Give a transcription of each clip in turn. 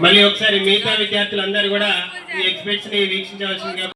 మళ్ళీ ఒకసారి మిగతా విద్యార్థులందరూ కూడా ఈ ఎగ్జిబిషన్ ని వీక్షించవలసిందిగా.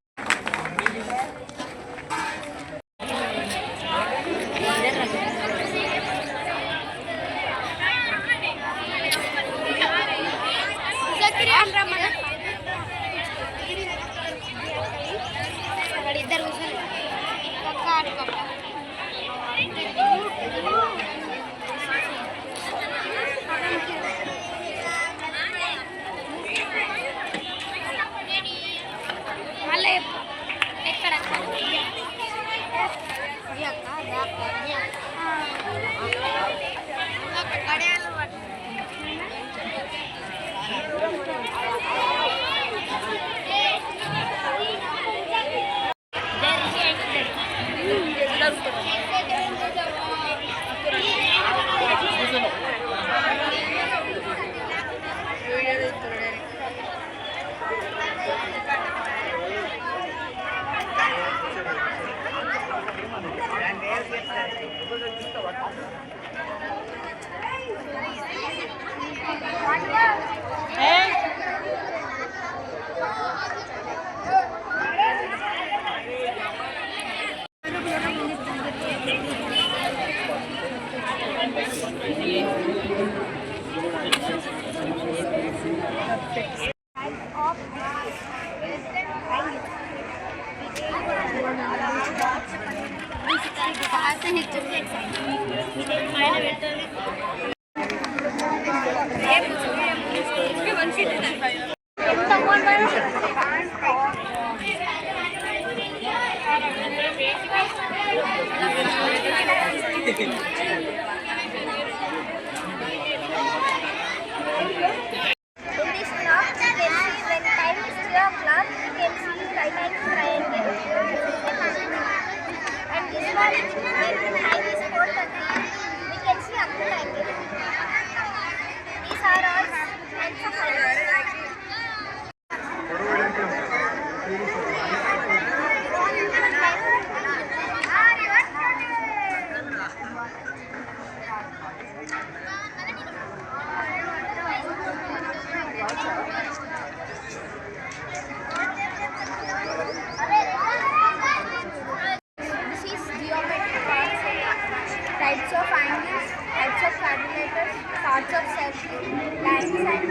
Types of angles, types of quadrilaters, parts of circle, lines and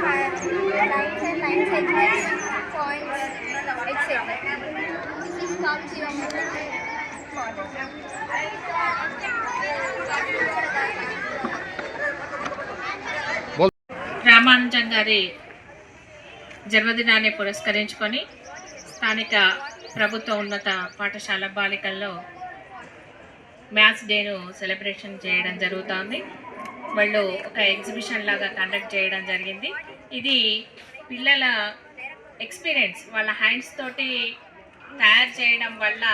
line segments, points, etc. This is called geometry. Ramanujan గారి జన్మదినాన్ని పురస్కరించుకొని స్థానిక ప్రభుత్వ ఉన్నత పాఠశాల బాలికల్లో మ్యాథ్స్ డేను సెలబ్రేషన్ చేయడం జరుగుతుంది. వాళ్ళు ఒక ఎగ్జిబిషన్ లాగా కండక్ట్ చేయడం జరిగింది. ఇది పిల్లల ఎక్స్పీరియన్స్, వాళ్ళ హ్యాండ్స్ తోటి తయారు చేయడం వల్ల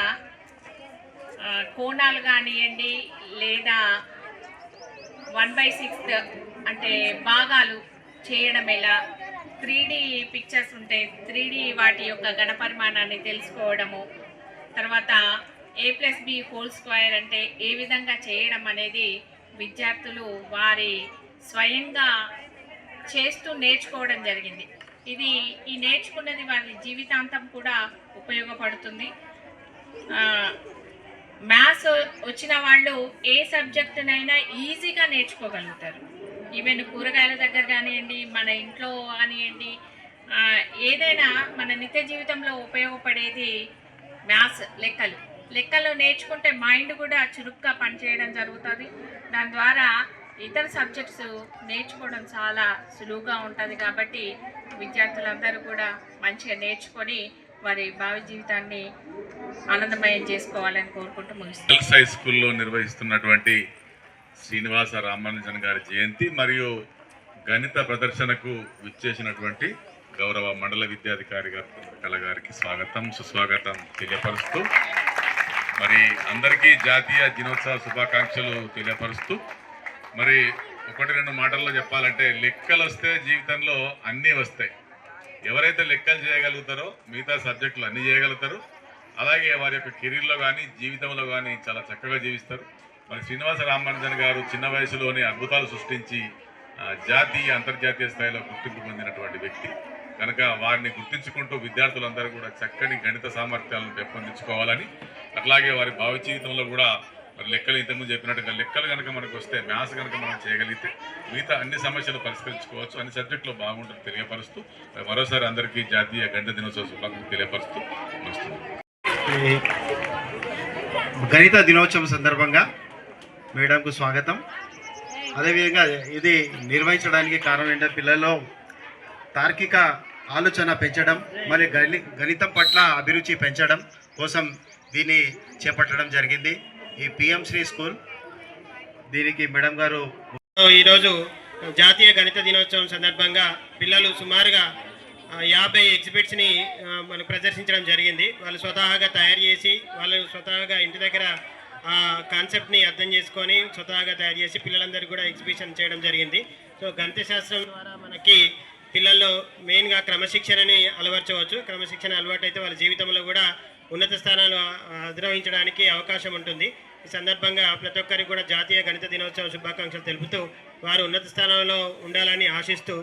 కోణాలు కానివ్వండి లేదా 1/6 అంటే భాగాలు చేయడం ఎలా, 3D పిక్చర్స్ ఉంటాయి, 3D వాటి యొక్క ఘనపరిమాణాన్ని తెలుసుకోవడము, తర్వాత A+B² అంటే ఏ విధంగా చేయడం అనేది విద్యార్థులు వారి స్వయంగా చేస్తూ నేర్చుకోవడం జరిగింది. ఈ నేర్చుకున్నది వారి జీవితాంతం కూడా ఉపయోగపడుతుంది. మ్యాథ్స్ వచ్చిన వాళ్ళు ఏ సబ్జెక్టునైనా ఈజీగా నేర్చుకోగలుగుతారు. ఈవెన్ కూరగాయల దగ్గర కానివ్వండి, మన ఇంట్లో కానివ్వండి, ఏదైనా మన నిత్య జీవితంలో ఉపయోగపడేది మ్యాథ్స్. లెక్కలు నేర్చుకుంటే మైండ్ కూడా చురుగ్గా పనిచేయడం జరుగుతుంది. దాని ద్వారా ఇతర సబ్జెక్ట్స్ నేర్చుకోవడం చాలా సులువుగా ఉంటుంది. కాబట్టి విద్యార్థులందరూ కూడా మంచిగా నేర్చుకొని వారి భావి జీవితాన్ని ఆనందమయం చేసుకోవాలని కోరుకుంటూ ముగిస్తాను. గర్ల్స్ హై స్కూల్లో నిర్వహిస్తున్నటువంటి శ్రీనివాస రామానుజన్ గారి జయంతి మరియు గణిత ప్రదర్శనకు విచ్చేసినటువంటి గౌరవ మండల విద్యాధికారి గారికి స్వాగతం సుస్వాగతం తెలియపరుస్తూ, మరి అందరికీ జాతీయ దినోత్సవ శుభాకాంక్షలు తెలియపరుస్తూ, మరి 1-2 మాటల్లో చెప్పాలంటే లెక్కలు వస్తే జీవితంలో అన్నీ వస్తాయి. ఎవరైతే లెక్కలు చేయగలుగుతారో మిగతా సబ్జెక్టులు అన్నీ చేయగలుగుతారు. అలాగే వారి యొక్క కెరీర్లో కానీ జీవితంలో కానీ చాలా చక్కగా జీవిస్తారు. మరి శ్రీనివాస రామానుజన్ గారు చిన్న వయసులోనే అద్భుతాలు సృష్టించి జాతీయ అంతర్జాతీయ స్థాయిలో గుర్తింపు పొందినటువంటి వ్యక్తి కనుక వారిని గుర్తించుకుంటూ విద్యార్థులందరూ కూడా చక్కని గణిత సామర్థ్యాలను పెంపొందించుకోవాలని, అట్లాగే వారి భావి జీవితంలో కూడా మరి లెక్కలు ఇంతకుముందు చెప్పినట్టుగా లెక్కలు కనుక మనకు వస్తే, మ్యాథ్స్ కనుక మనం చేయగలిగితే మిగతా అన్ని సమస్యలు పరిష్కరించుకోవచ్చు, అన్ని సబ్జెక్టులో బాగుంటుంది తెలియపరుస్తూ మరోసారి అందరికీ జాతీయ గణిత దినోత్సవ శుభాకాంక్షలు తెలియపరుస్తూ వస్తున్నాం. గణిత దినోత్సవం సందర్భంగా మేడంకు స్వాగతం. అదేవిధంగా ఇది నిర్వహించడానికి కారణం ఏంటంటే పిల్లల్లో తార్కిక ఆలోచన పెంచడం, మరి గణితం పట్ల అభిరుచి పెంచడం కోసం దీన్ని చేపట్టడం జరిగింది. ఈ పిఎం శ్రీ స్కూల్ దీనికి మేడం గారు ఈరోజు జాతీయ గణిత దినోత్సవం సందర్భంగా పిల్లలు సుమారుగా 50 ఎగ్జిబిట్స్ని మనకు ప్రదర్శించడం జరిగింది. వాళ్ళు స్వతహాగా తయారు చేసి, వాళ్ళు స్వతహాగా ఇంటి దగ్గర ఆ కాన్సెప్ట్ని అర్థం చేసుకొని స్వతహాగా తయారు చేసి పిల్లలందరికీ కూడా ఎగ్జిబిషన్ చేయడం జరిగింది. సో గణిత శాస్త్రం ద్వారా మనకి పిల్లల్లో మెయిన్గా క్రమశిక్షణని అలవర్చవచ్చు. క్రమశిక్షణ అలవాటు అయితే వాళ్ళ జీవితంలో కూడా ఉన్నత స్థానాలు అధిరోహించడానికి అవకాశం ఉంటుంది. ఈ సందర్భంగా ప్రతి ఒక్కరికి కూడా జాతీయ గణిత దినోత్సవ శుభాకాంక్షలు తెలుపుతూ వారు ఉన్నత స్థానంలో ఉండాలని ఆశిస్తూ